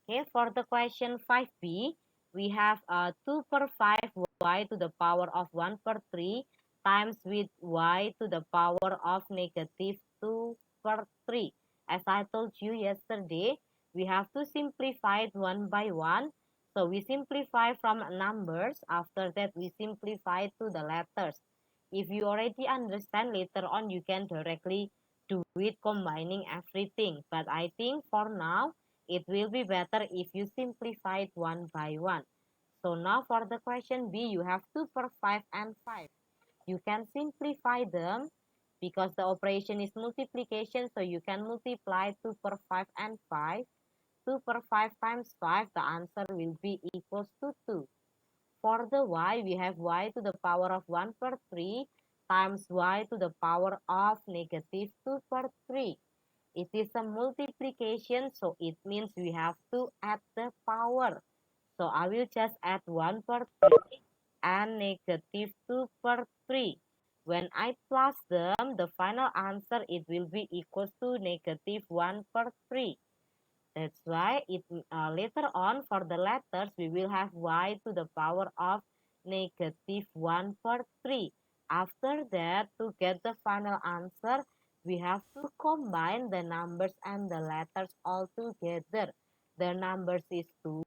Okay, for the question 5b, we have 2 per 5 y to the power of 1 per 3 times with y to the power of negative 2 per 3. As I told you yesterday, we have to simplify it one by one. So we simplify from numbers. After that, we simplify to the letters. If you already understand, later on you can directly do it combining everything. But I think for now, it will be better if you simplify it one by one. So now for the question B, you have 2 per 5 and 5. You can simplify them because the operation is multiplication. So you can multiply 2 per 5 and 5. 2 per 5 times 5, the answer will be equals to 2. For the y, we have y to the power of 1 per 3 times y to the power of negative 2 per 3. It is a multiplication, so it means we have to add the power. So I will just add 1 per 3 and negative 2 per 3. When I plus them, the final answer, it will be equals to negative 1 per 3. That's why later on for the letters, we will have y to the power of negative 1 per 3. After that, to get the final answer, we have to combine the numbers and the letters all together. The numbers is 2,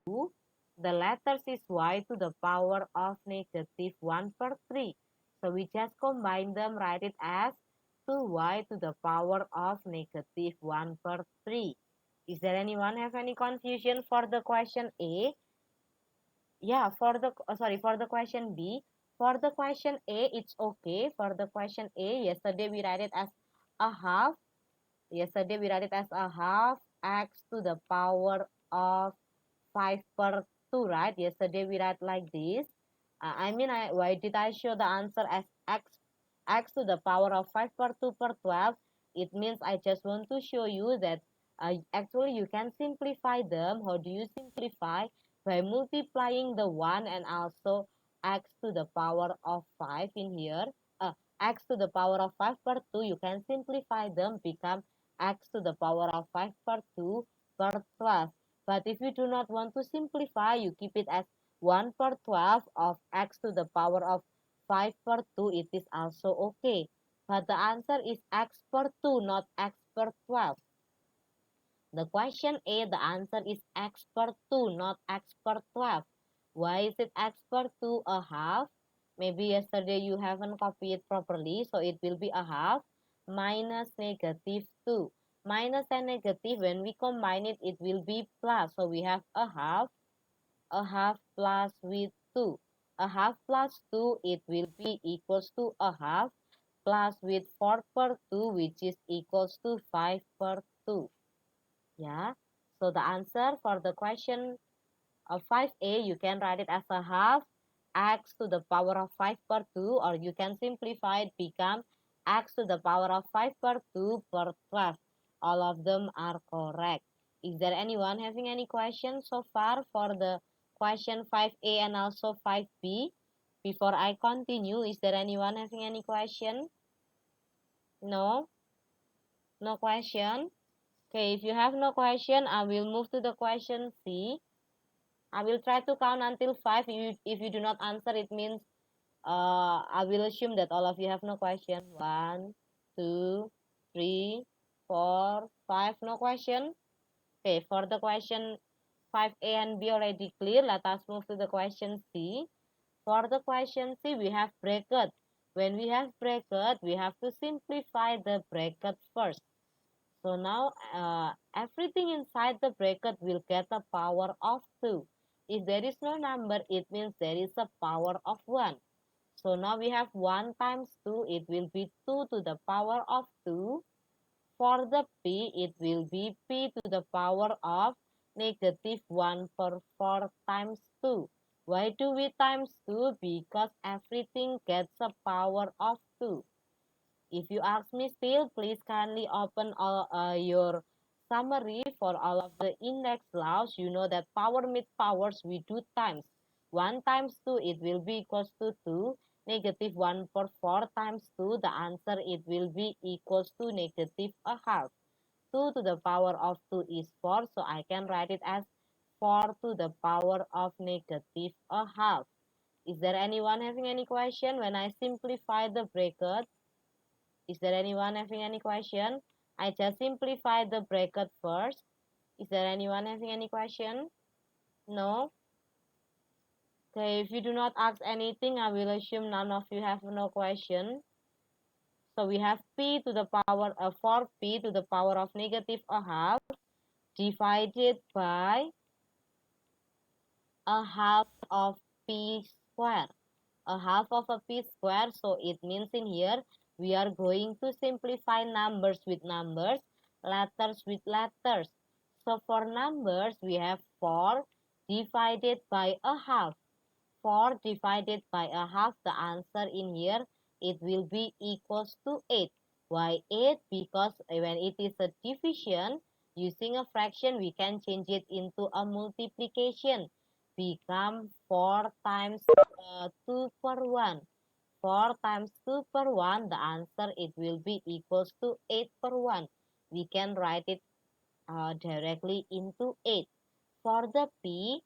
the letters is y to the power of negative 1 per 3. So we just combine them, write it as 2y to the power of negative 1 per 3. Is there anyone have any confusion for the question A? Yeah, for the for the question B. For the question A, it's okay. For the question A, yesterday we write it as a half. Yesterday we write it as a half x to the power of 5 per 2, right? Yesterday we write like this. Why did I show the answer as x to the power of 5 per 2 per 12? It means I just want to show you that actually you can simplify them. How do you simplify? By multiplying the 1 and also x to the power of 5 in here. X to the power of 5 per 2, you can simplify them, become x to the power of 5 per 2 per 12. But if you do not want to simplify, you keep it as 1 per 12 of x to the power of 5 per 2, it is also okay. But the answer is x per 2, not x per 12. The question A, the answer is x per 2, not x per 12. Why is it x per 2 a half? Maybe yesterday you haven't copied it properly, so it will be a half minus negative 2. Minus and negative, when we combine it, it will be plus. So we have a half plus with 2. A half plus 2, it will be equals to a half plus with 4 per 2, which is equals to 5 per 2. Yeah, so the answer for the question of 5a, you can write it as a half x to the power of 5 per 2, or you can simplify it, become x to the power of 5 per 2 per 12. All of them are correct. Is there anyone having any questions so far for the question 5a and also 5b? Before I continue, is there anyone having any question? No? No question? Okay, if you have no question, I will move to the question C. I will try to count until 5. If you do not answer, it means I will assume that all of you have no question. 1, 2, 3, 4, 5. No question? Okay, for the question 5A and B already clear. Let us move to the question C. For the question C, we have bracket. When we have bracket, we have to simplify the bracket first. So now everything inside the bracket will get a power of 2. If there is no number, it means there is a power of 1. So now we have 1 times 2, it will be 2 to the power of 2. For the p, it will be p to the power of negative 1 per 4 times 2. Why do we times 2? Because everything gets a power of 2. If you ask me still, please kindly open your summary for all of the index laws. You know that power meet powers, we do times. 1 times 2, it will be equals to 2. Negative 1 per 4 times 2, the answer it will be equals to negative a half. 2 to the power of 2 is 4, so I can write it as 4 to the power of negative a half. Is there anyone having any question when I simplify the bracket? Is there anyone having any question? I just simplify the bracket first. Is there anyone having any question? No? Okay, if you do not ask anything, I will assume none of you have no question. So we have p to the power of 4p to the power of negative a half divided by a half of p square. A half of a p square, so it means in here we are going to simplify numbers with numbers, letters with letters. So for numbers, we have 4 divided by a half. 4 divided by a half, the answer in here, it will be equals to 8. Why 8? Because when it is a division, using a fraction, we can change it into a multiplication. Become 4 times 2 per 1. 4 times 2 per 1, the answer, it will be equals to 8 per 1. We can write it directly into 8. For the p,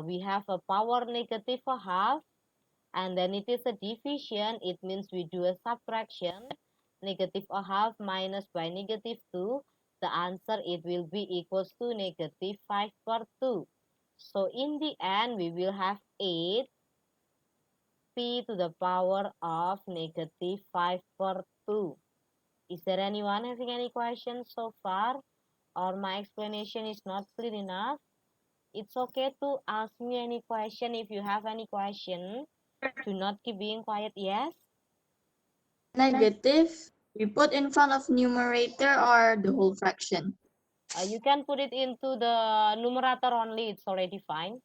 we have a power negative a half, and then it is a division. It means we do a subtraction. Negative a half minus by negative 2. The answer, it will be equals to negative 5 per 2. So in the end, we will have 8 p to the power of negative 5 per 2. Is there anyone having any questions so far? Or my explanation is not clear enough? It's okay to ask me any question if you have any question. Do not keep being quiet, yes? Negative, we put in front of numerator or the whole fraction? You can put it into the numerator only, it's already fine.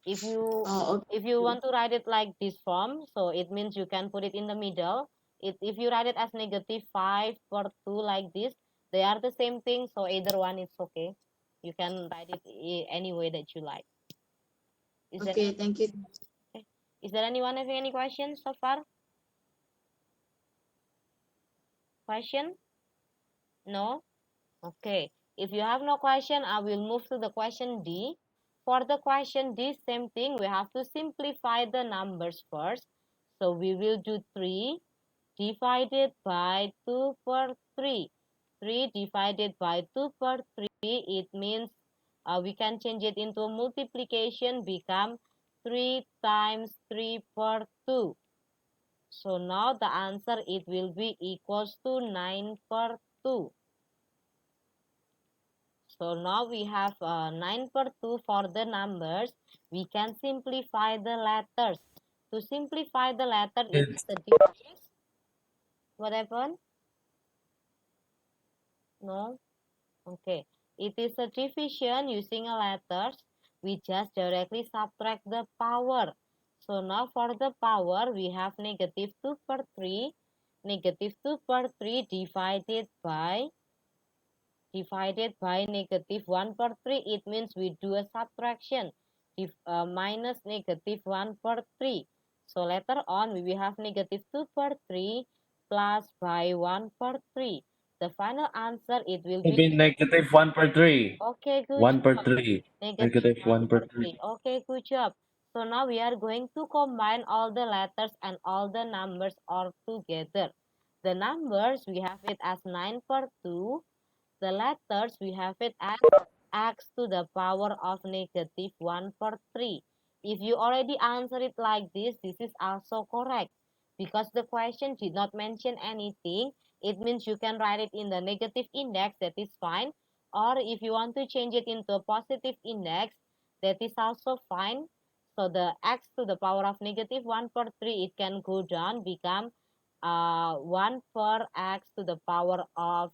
If you Oh, if you want to write it like this form, so it means you can put it in the middle. If you write it as negative 5 per 2 like this, they are the same thing, so either one is okay. You can write it any way that you like. Is there okay, thank you. okay. Is there anyone having any questions so far? Question? No? Okay. If you have no question, I will move to the question D. For the question D, same thing. We have to simplify the numbers first. So we will do 3 divided by 2 per 3. 3 divided by 2 per 3, it means we can change it into a multiplication, become 3 times 3 per 2. So now the answer, it will be equals to 9 per 2. So now we have 9 per 2 for the numbers. We can simplify the letters. To simplify the letter, it is the difference. What happened? No? Okay. It is a division using a letters. We just directly subtract the power. So now for the power, we have negative 2 per 3. Negative 2 per 3 divided by negative 1 per 3. It means we do a subtraction. Minus negative 1 per 3. So later on, we will have negative 2 per 3 plus by 1 per 3. The final answer, it will be negative 1 per 3. okay, good 1 per job. 3. Negative Negative 1 1 per per 3. 3. Okay, good job. So now we are going to combine all the letters and all the numbers all together. The numbers, we have it as 9 per 2. The letters, we have it as x to the power of negative 1 per 3. If you already answer it like this is also correct. Because the question did not mention anything, it means you can write it in the negative index, that is fine. Or if you want to change it into a positive index, that is also fine. So the x to the power of negative 1 per 3, it can go down, become 1 per x to the power of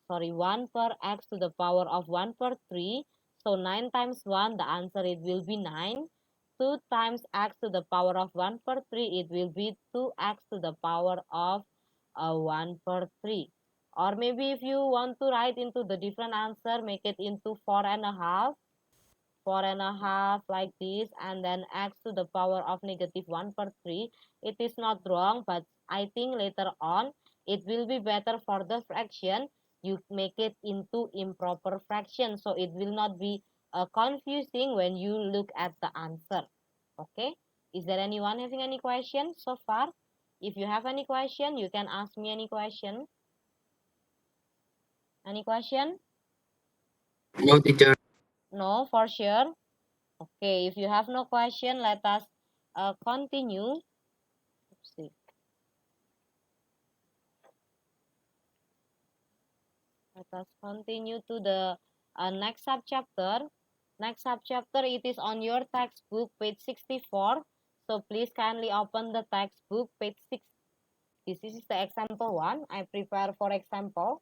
1 per x to the power of 1 per 3. So 9 times 1, the answer, it will be 9. 2 times x to the power of 1 per 3, it will be 2x to the power of 1 per 3. Or maybe if you want to write into the different answer, make it into 4.5. 4.5 like this, and then x to the power of negative 1 per 3. It is not wrong, but I think later on it will be better for the fraction. You make it into improper fraction, so it will not be confusing when you look at the answer. Okay, is there anyone having any question so far? If you have any question, you can ask me any question. Any question? No, teacher. No, for sure. Okay, if you have no question, let us continue. Let's see. Let us continue to the next subchapter. Next subchapter, it is on your textbook, page 64. So please kindly open the textbook, page 6. This is the example 1. I prepare for example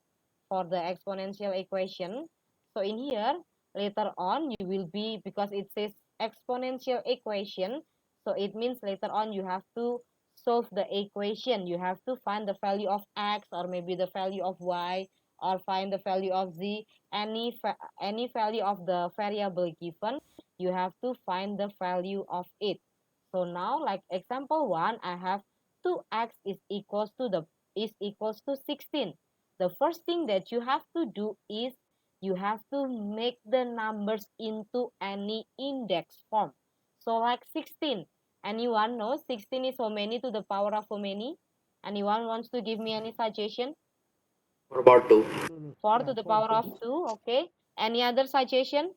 for the exponential equation. So in here, later on, you will be, because it says exponential equation, so it means later on you have to solve the equation. You have to find the value of x, or maybe the value of y, or find the value of z, any value of the variable given, you have to find the value of it. So now, like example 1, I have 2x is equals to 16. The first thing that you have to do is you have to make the numbers into any index form. So like 16, anyone knows 16 is how many to the power of how many? Anyone wants to give me any suggestion? 4 power 2. 4 to the power of 2, okay. Any other suggestion?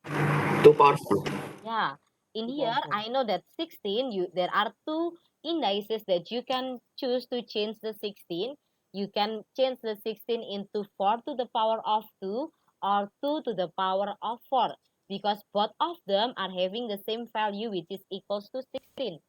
2 power 4. Yeah, in here I know that 16, there are two indices that you can choose to change the 16. You can change the 16 into 4 to the power of 2 or 2 to the power of 4, because both of them are having the same value, which is equals to 16.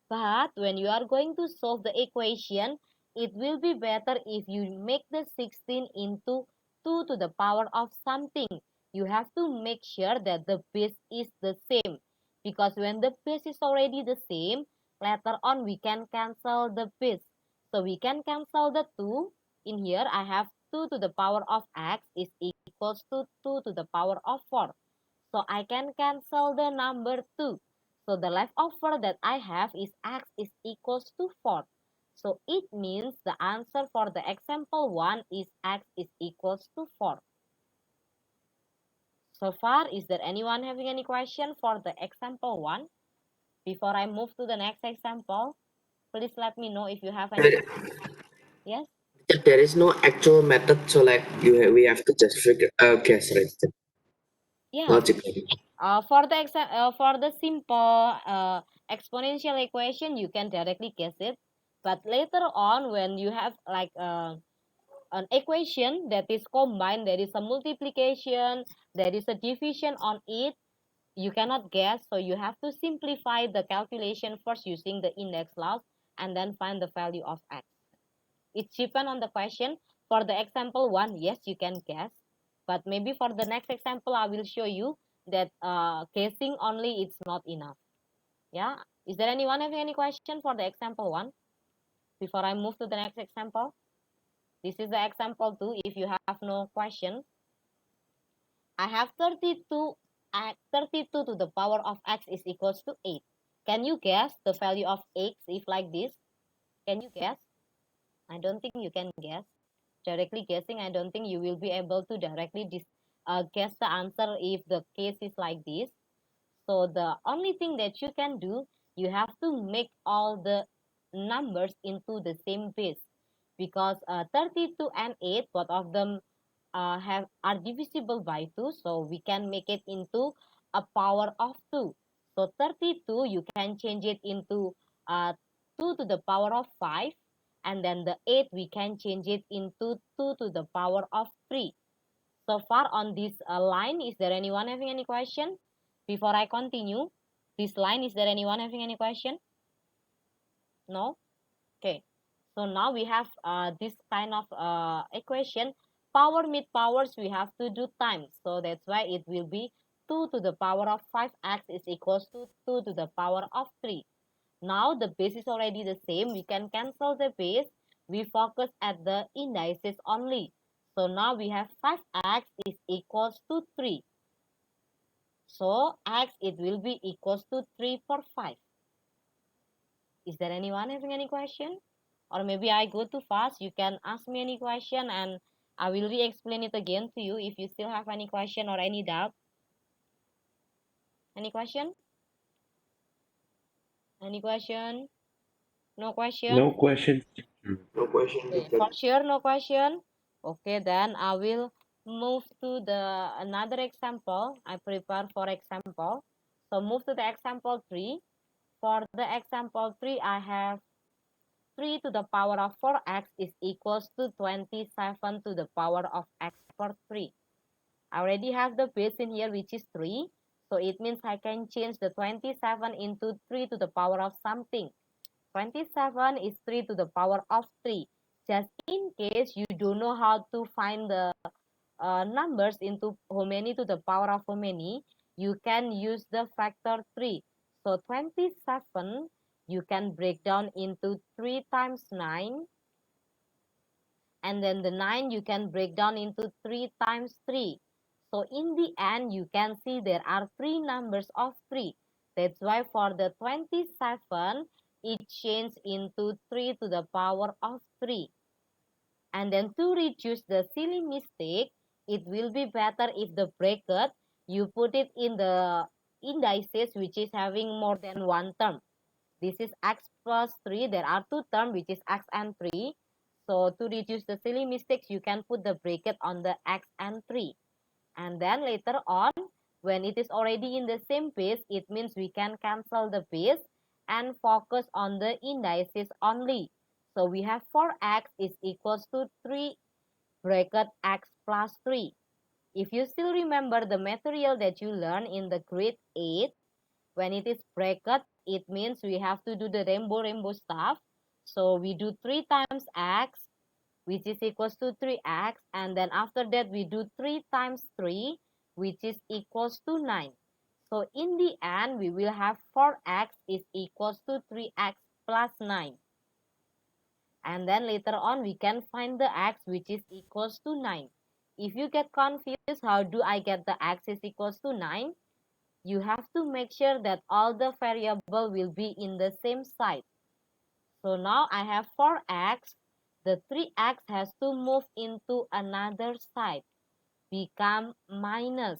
But when you are going to solve the equation, it will be better if you make the 16 into 2 to the power of something. You have to make sure that the base is the same. Because when the base is already the same, later on we can cancel the base. So we can cancel the 2. In here, I have 2 to the power of x is equals to 2 to the power of 4. So I can cancel the number 2. So the leftover that I have is x is equals to 4. So it means the answer for the example 1 is x is equals to 4. So far, is there anyone having any question for the example 1? Before I move to the next example, please let me know if you have any. Yes? There is no actual method, so like we have to just figure guess, right? Yeah. Logically. For the simple exponential equation, you can directly guess it. But later on, when you have like an equation that is combined, there is a multiplication, there is a division on it, you cannot guess. So you have to simplify the calculation first using the index laws and then find the value of x. It depends on the question. For the example 1, yes, you can guess. But maybe for the next example, I will show you that guessing only it's not enough. Yeah. Is there anyone having any question for the example 1? Before I move to the next example. This is the example 2. If you have no question. I have 32 to the power of x is equals to 8. Can you guess the value of x if like this? Can you guess? I don't think you can guess. Directly guessing, I don't think you will be able to directly guess the answer if the case is like this. So the only thing that you can do, you have to make all the numbers into the same base, because 32 and 8, both of them are divisible by 2, so we can make it into a power of 2. So 32, you can change it into 2 to the power of 5, and then the 8, we can change it into 2 to the power of 3. So far on this line, is there anyone having any question? Before I continue, this line, is there anyone having any question? No? Okay. So now we have this kind of equation. Power meet powers, we have to do times. So that's why it will be 2 to the power of 5x is equals to 2 to the power of 3. Now the base is already the same. We can cancel the base. We focus at the indices only. So now we have 5x is equals to 3. So x, it will be equals to 3 for 5. Is there anyone having any question? Or maybe I go too fast. You can ask me any question and I will re-explain it again to you if you still have any question or any doubt. Any question? Any question? No question? No questions. No question, Okay, teacher. for sure, no question. Okay, then I will move to the another example. I prepare for example. So move to the example 3. For the example 3, I have 3 to the power of 4x is equals to 27 to the power of x per 3. I already have the base in here, which is 3. So it means I can change the 27 into 3 to the power of something. 27 is 3 to the power of 3. Just in case you don't know how to find the numbers into how many to the power of how many, you can use the factor 3. So 27, you can break down into 3 times 9. And then the 9, you can break down into 3 times 3. So in the end, you can see there are 3 numbers of 3. That's why for the 27, it changed into 3 to the power of 3. And then to reduce the silly mistake, it will be better if the bracket, you put it in the indices which is having more than one term. This is x plus 3. There are 2 terms which is x and 3. So to reduce the silly mistakes, you can put the bracket on the x and 3. And then later on, when it is already in the same base, it means we can cancel the base and focus on the indices only. So we have 4x is equals to 3 bracket x plus 3. If you still remember the material that you learned in the grade 8, when it is bracket, it means we have to do the rainbow stuff. So we do 3 times x, which is equals to 3x, and then after that we do 3 times 3, which is equals to 9. So in the end, we will have 4x is equals to 3x plus 9. And then later on, we can find the x, which is equals to 9. If you get confused, how do I get the x is equals to 9? You have to make sure that all the variable will be in the same side. So now I have 4x. The 3x has to move into another side, become minus.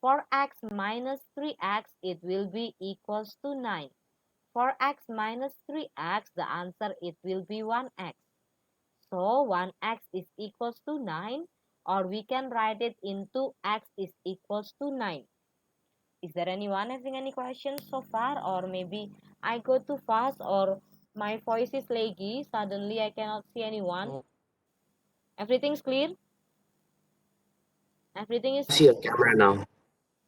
4x minus 3x, it will be equals to 9. 4x minus 3x, the answer, it will be 1x. So 1x is equals to 9, or we can write it into x is equals to 9. Is there anyone having any questions so far? Or maybe I go too fast, or my voice is laggy. Suddenly I cannot see anyone. No. Everything's clear? Everything is, See your camera now.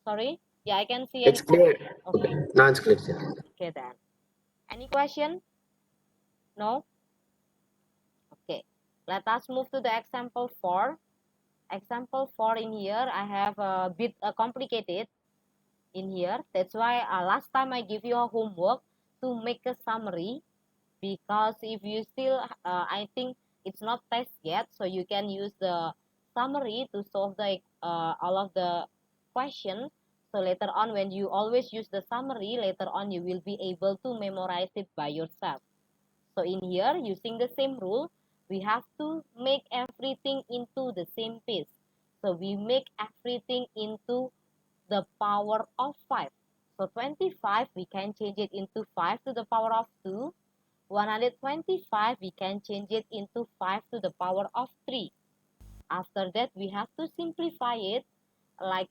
sorry? Yeah, I can see It's any. clear. Okay, Now it's clear, sir. okay then. Any question? No? Okay. Let us move to the example 4. Example 4 in here, I have a bit complicated in here. That's why last time I give you a homework to make a summary, because if you still, I think it's not test yet, so you can use the summary to solve the all of the questions. So later on, when you always use the summary, later on you will be able to memorize it by yourself. So in here, using the same rule, we have to make everything into the same piece. So we make everything into the power of 5. So 25, we can change it into 5 to the power of 2. 125, we can change it into 5 to the power of 3. After that, we have to simplify it. Like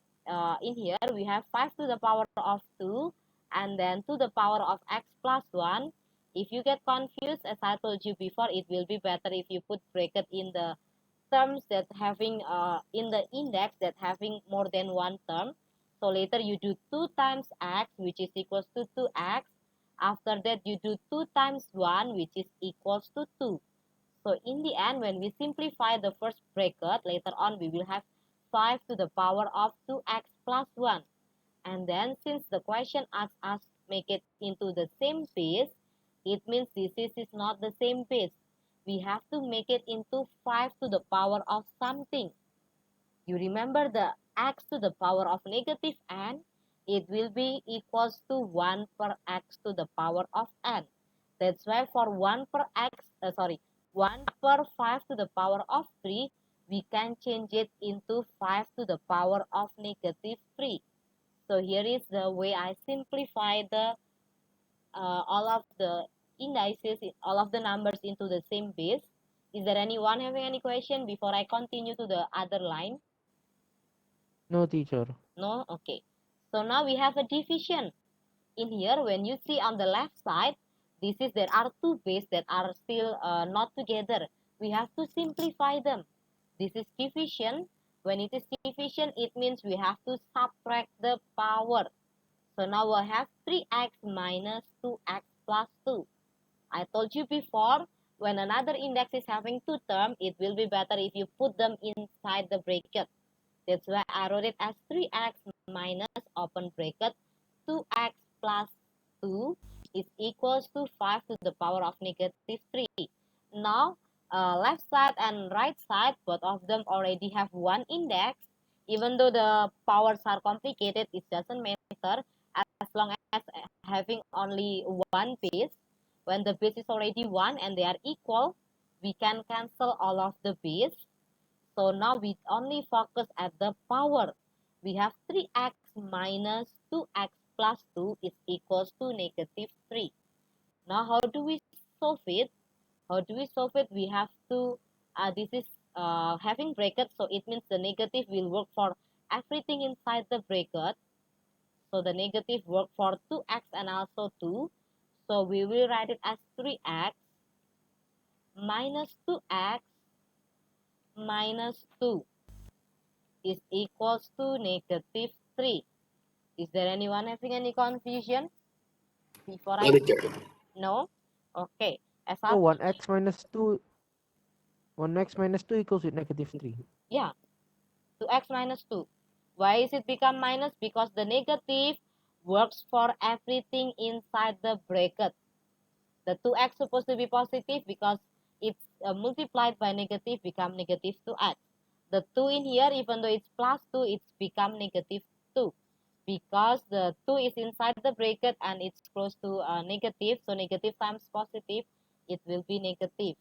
in here, we have 5 to the power of 2, and then to the power of x plus 1. If you get confused, as I told you before, it will be better if you put bracket in the terms that having in the index that having more than one term. So later you do 2 times x, which is equals to 2x. After that, you do 2 times 1, which is equals to 2. So in the end, when we simplify the first bracket, later on we will have 5 to the power of 2x plus 1. And then since the question asks us make it into the same base, it means this is not the same base. We have to make it into 5 to the power of something. You remember the x to the power of negative n, it will be equals to 1 per x to the power of n. That's why for 1 per x, 1 per 5 to the power of 3, we can change it into 5 to the power of negative 3. So here is the way I simplify the all of the indices, all of the numbers into the same base. Is there anyone having any question before I continue to the other line? No, teacher. No? Okay. So now we have a division. In here, when you see on the left side, there are two bases that are still not together. We have to simplify them. This is division. When it is division, it means we have to subtract the power. So now we have 3x minus 2x plus 2. I told you before, when another index is having two terms, it will be better if you put them inside the bracket. That's why I wrote it as 3x minus open bracket 2x plus 2 is equals to 5 to the power of negative 3. Now, left side and right side, both of them already have one index. Even though the powers are complicated, it doesn't matter as long as having only one base. When the base is already 1 and they are equal, we can cancel all of the base. So now we only focus at the power. We have 3x minus 2x plus 2 is equals to negative 3. Now how do we solve it? How do we solve it? We have to, this is having bracket, so it means the negative will work for everything inside the bracket. So the negative work for 2x and also 2. So we will write it as 3x minus 2x minus 2 is equals to negative 3. Is there anyone having any confusion before No, I? teacher. No? Okay. As So I, 1x minus 2. 1x minus 2 equals with negative 3. yeah, 2x minus 2. Why is it become minus? Because the negative works for everything inside the bracket. The 2x supposed to be positive because it's multiplied by negative become negative 2x. The 2 in here, even though it's plus 2, it's become negative 2. Because the 2 is inside the bracket and it's close to negative, so negative times positive, it will be negative.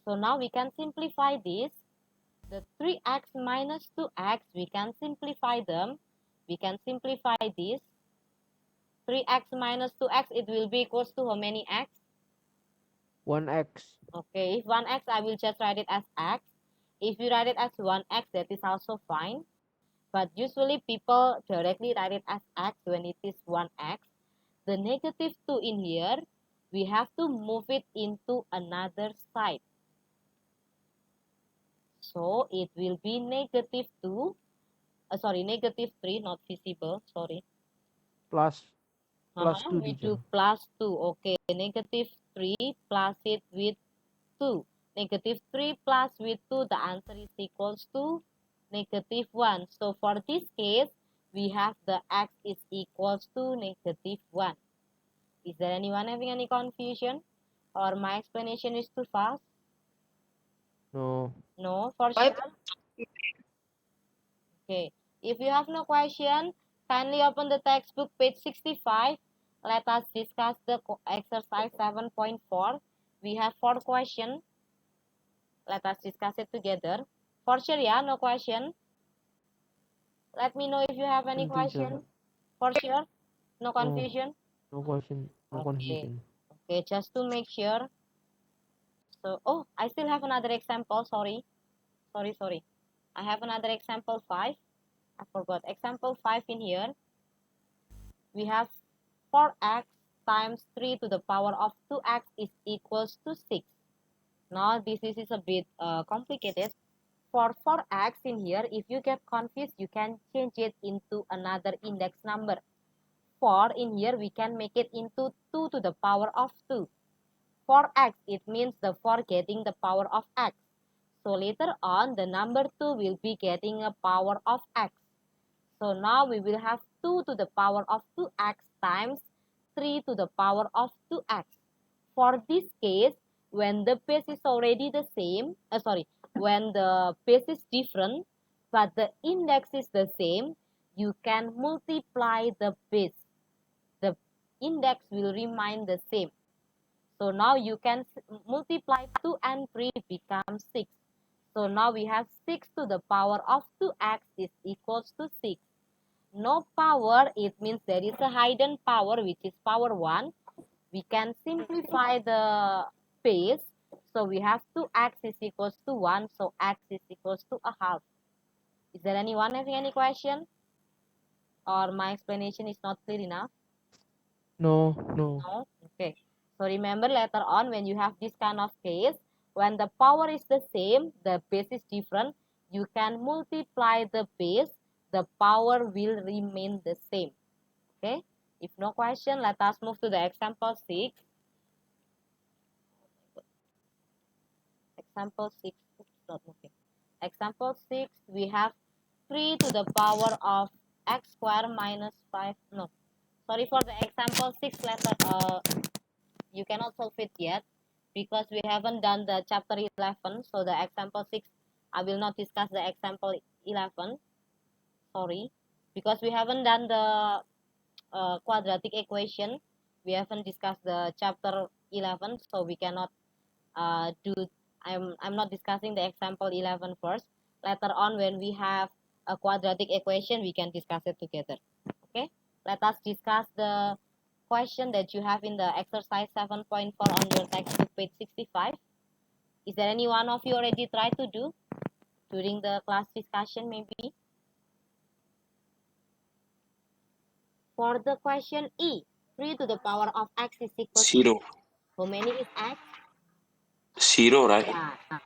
So now we can simplify this. The 3x minus 2x, we can simplify them. We can simplify this. 3x minus 2x, it will be equals to how many x? 1x. Okay, if 1x, I will just write it as x. If you write it as 1x, that is also fine. But usually people directly write it as x when it is 1x. The negative 2 in here, we have to move it into another side. So it will be negative 2, negative 3, not visible, sorry. Plus 2, We teacher. do plus 2, okay. Negative 3 plus it with 2. Negative 3 plus with 2, the answer is equals to negative 1. So for this case, we have the x is equals to negative 1. Is there anyone having any confusion? Or my explanation is too fast? No. No, for sure? Okay. If you have no question, kindly open the textbook page 65. Let us discuss the exercise 7.4. We have 4 questions. Let us discuss it together. For sure, yeah, no question. Let me know if you have any Teacher. question. For sure, no No. confusion. No question. No Okay. confusion. Okay, just to make sure. So, oh, I still have another example. Sorry. I have another example 5. I forgot. Example 5 in here. We have 4x times 3 to the power of 2x is equals to 6. Now, this is a bit complicated. For 4x in here, if you get confused, you can change it into another index number. 4 in here, we can make it into 2 to the power of 2. 4x, it means the 4 getting the power of x. So later on, the number 2 will be getting a power of x. So now we will have 2 to the power of 2x times 3 to the power of 2x. For this case, when the base is already the same, when the base is different, but the index is the same, you can multiply the base. The index will remain the same. So now you can multiply 2 and 3 becomes 6. So now we have 6 to the power of 2x is equals to 6. no power, it means there is a hidden power, which is power 1. We can simplify the base. So we have 2x is equals to 1. So x is equals to a half. Is there anyone having any question? Or my explanation is not clear enough? No, no. No? Okay. So remember later on when you have this kind of case, when the power is the same, the base is different, you can multiply the base, the power will remain the same. Okay. If no question, let us move to the example 6. Example 6, oops, not moving. Example 6, we have 3 to the power of x square minus 5. No, sorry for the example 6 letter. You cannot solve it yet because we haven't done the chapter 11. So the example 6, I will not discuss the example 11. Sorry, because we haven't done the quadratic equation. We haven't discussed the chapter 11, so we cannot do. I'm not discussing the example 11 first. Later on, when we have a quadratic equation, we can discuss it together. Okay, let us discuss the question that you have in the exercise 7.4 on your textbook page 65. Is there any one of you already tried to do during the class discussion maybe? For the question E, 3 to the power of x is equal to 0. how many is x? 0, right?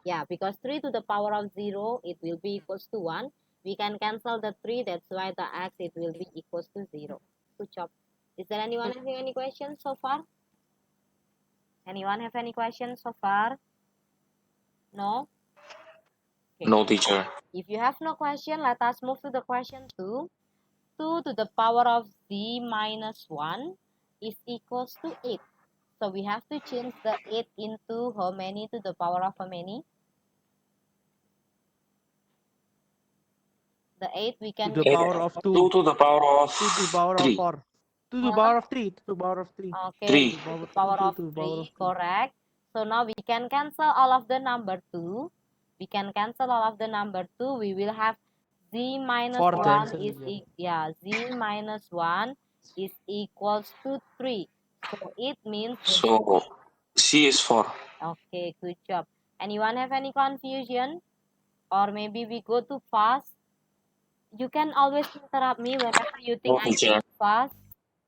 Yeah, because 3 to the power of 0, it will be equals to 1. We can cancel the 3, that's why the x, it will be equals to 0. Good job. Is there anyone having any questions so far? Anyone have any questions so far? No? Okay. No, teacher. If you have no question, let us move to the question 2. 2 to the power of z minus 1 is equals to 8. So we have to change the 8 into how many to the power of how many? The 8 we To can the get power of 2 2. to the power of To the power of 3. 4. To the power of 3. To the power of 3. Okay, 3. to the power of To the power of 3, 3. correct. So now we can cancel all of the number 2. We can cancel all of the number 2. We will have z minus 4 1 cancel. is z minus 1 is equals to 3. So it means So, C is 4. okay, good job. Anyone have any confusion? Or maybe we go too fast? You can always interrupt me whenever you think No, I teacher. speak fast.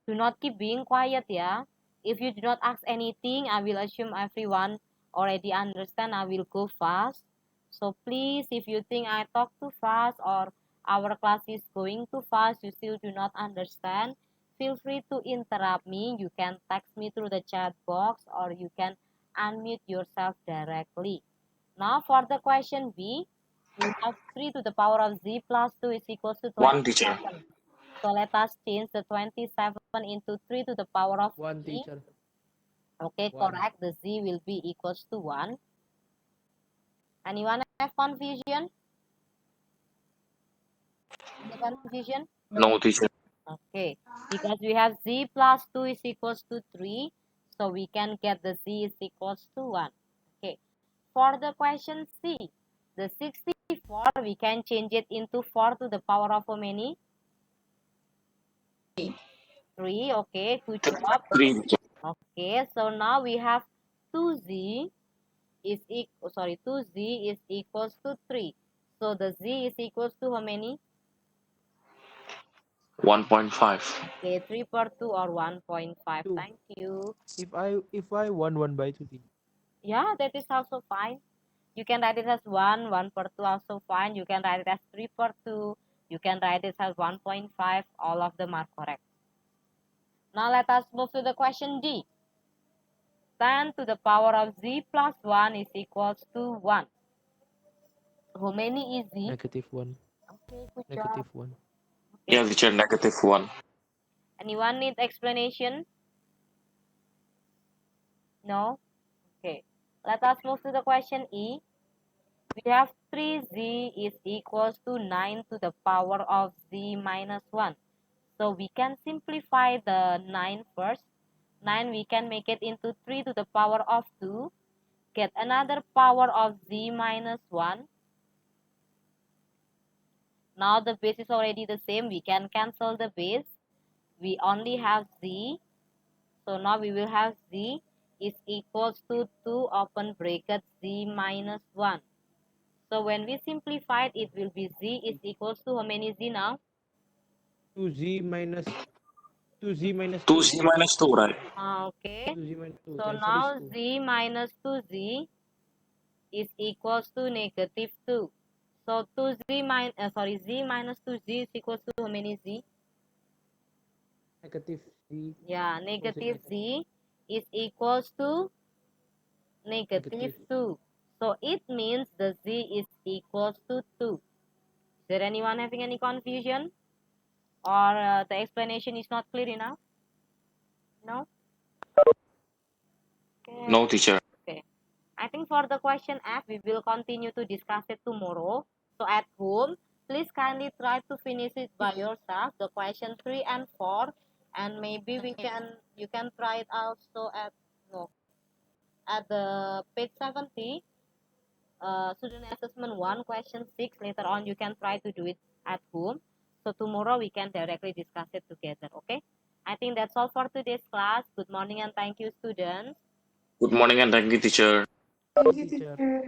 Do not keep being quiet, yeah. If you do not ask anything, I will assume everyone already understand. I will go fast. So please, if you think I talk too fast or our class is going too fast, you still do not understand, feel free to interrupt me. You can text me through the chat box or you can unmute yourself directly. Now for the question B, we have 3 to the power of z plus 2 is equals to 1, teacher. 27. So let us change the 27 into 3 to the power of 1 z. teacher. Okay, 1. correct. The z will be equals to 1. Anyone have confusion? Any confusion? No, teacher. Okay, because we have z plus 2 is equals to 3. So we can get the z is equals to 1. Okay, for the question C, the 64, we can change it into 4 to the power of how many? 3. Okay, good job. 3, teacher. Okay, so now we have 2z is equal, 2z is equals to 3. So the z is equals to how many? 1.5. Okay, 3 per 2 or 1.5. 2. Thank you. If I 1 by 2. Yeah, that is also fine. You can write it as 1 per 2 also fine. You can write it as 3 per 2. You can write it as 1.5. All of them are correct. Now let us move to the question D. 10 to the power of z plus 1 is equals to 1. How many is z? Negative 1. Okay, good job. Negative 1. Okay. Yeah, teacher. Negative 1. Anyone need explanation? No? Okay. Let us move to the question E. We have 3z is equals to 9 to the power of z minus 1. So we can simplify the 9 first. 9 we can make it into 3 to the power of 2. Get another power of z minus 1. Now the base is already the same. We can cancel the base. We only have z. So now we will have z is equals to 2 open bracket z minus 1. So when we simplify it will be z is equals to how many z now? 2z minus 2z minus 2z minus 2, right? Okay. 2z minus 2. So The answer is now 2. z minus 2z is equals to negative 2. So 2z minus z minus 2z is equals to how many z? Negative z. Yeah, negative z is equals to negative 2. So it means the z is equals to 2. Is there anyone having any confusion? Or the explanation is not clear enough? No? Okay. No, teacher. Okay. I think for the question F, we will continue to discuss it tomorrow. So at home, please kindly try to finish it by yourself, the question 3 and 4. And maybe you can try it also at the page 70, student assessment 1, question 6. Later on, you can try to do it at home. So tomorrow we can directly discuss it together, okay? I think that's all for today's class. Good morning and thank you, students. Good morning and thank you, teacher. Teacher.